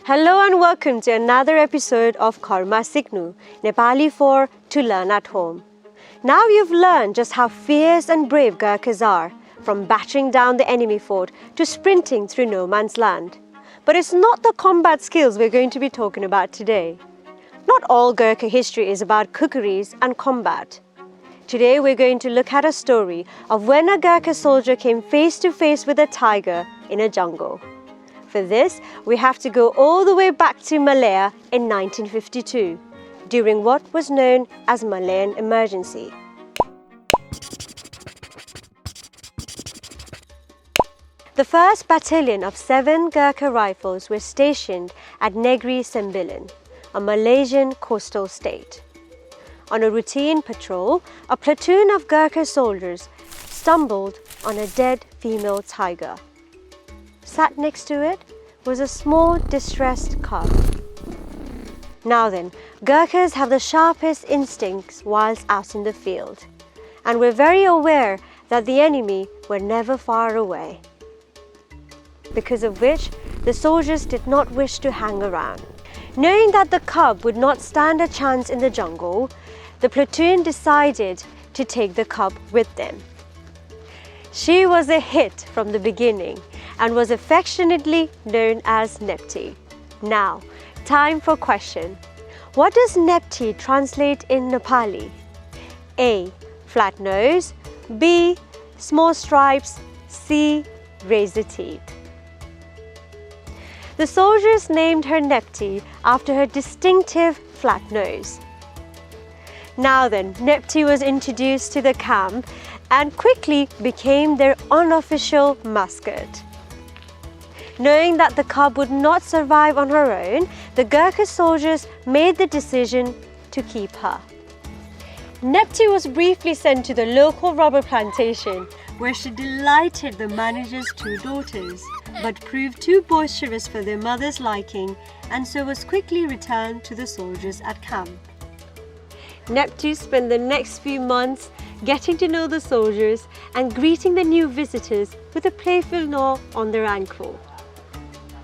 Hello and welcome to another episode of Karma Siknu, Nepali for To Learn at Home. Now you've learned just how fierce and brave Gurkhas are, from battering down the enemy fort to sprinting through no man's land. But it's not the combat skills we're going to be talking about today. Not all Gurkha history is about kukris and combat. Today we're going to look at a story of when a Gurkha soldier came face to face with a tiger in a jungle. For this, we have to go all the way back to Malaya in 1952, during what was known as Malayan Emergency. The 1st Battalion of 7 Gurkha Rifles were stationed at Negri Sembilan, a Malaysian coastal state. On a routine patrol, a platoon of Gurkha soldiers stumbled on a dead female tiger. Sat next to it was a small, distressed cub. Now then, Gurkhas have the sharpest instincts whilst out in the field, and were very aware that the enemy were never far away, because of which the soldiers did not wish to hang around. Knowing that the cub would not stand a chance in the jungle, the platoon decided to take the cub with them. She was a hit from the beginning and was affectionately known as Nepti. Now, time for question. What does Nepti translate in Nepali? A. Flat nose. B. Small stripes. C. Razor teeth. The soldiers named her Nepti after her distinctive flat nose. Now then, Nepti was introduced to the camp and quickly became their unofficial mascot. Knowing that the cub would not survive on her own, the Gurkha soldiers made the decision to keep her. Nepti was briefly sent to the local rubber plantation, where she delighted the manager's 2 daughters, but proved too boisterous for their mother's liking, and so was quickly returned to the soldiers at camp. Nepti spent the next few months getting to know the soldiers and greeting the new visitors with a playful gnaw on their ankle.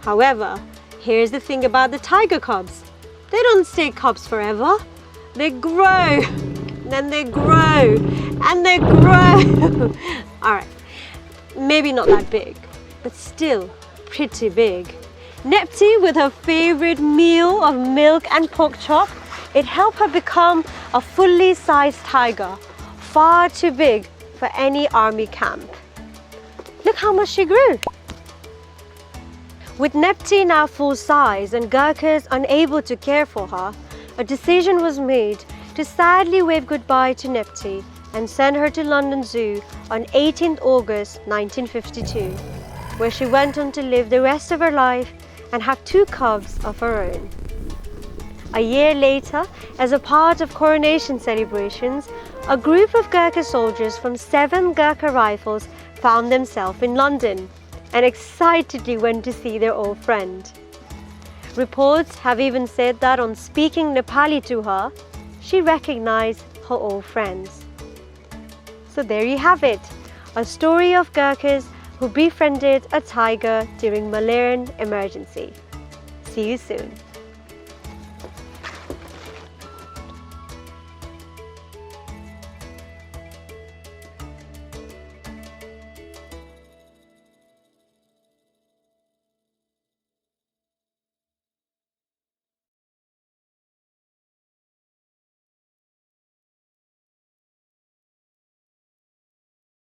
However, here's the thing about the tiger cubs. They don't stay cubs forever. They grow, then they grow, and they grow. Alright, maybe not that big, but still pretty big. Nepti, with her favorite meal of milk and pork chop, it helped her become a fully sized tiger, far too big for any army camp. Look how much she grew. With Nepti now full size and Gurkhas unable to care for her, a decision was made to sadly wave goodbye to Nepti and send her to London Zoo on 18th August 1952, where she went on to live the rest of her life and have 2 cubs of her own. A year later, as a part of coronation celebrations, a group of Gurkha soldiers from 7 Gurkha Rifles found themselves in London and excitedly went to see their old friend. Reports have even said that on speaking Nepali to her, she recognized her old friends. So there you have it, a story of Gurkhas who befriended a tiger during Malayan Emergency. See you soon.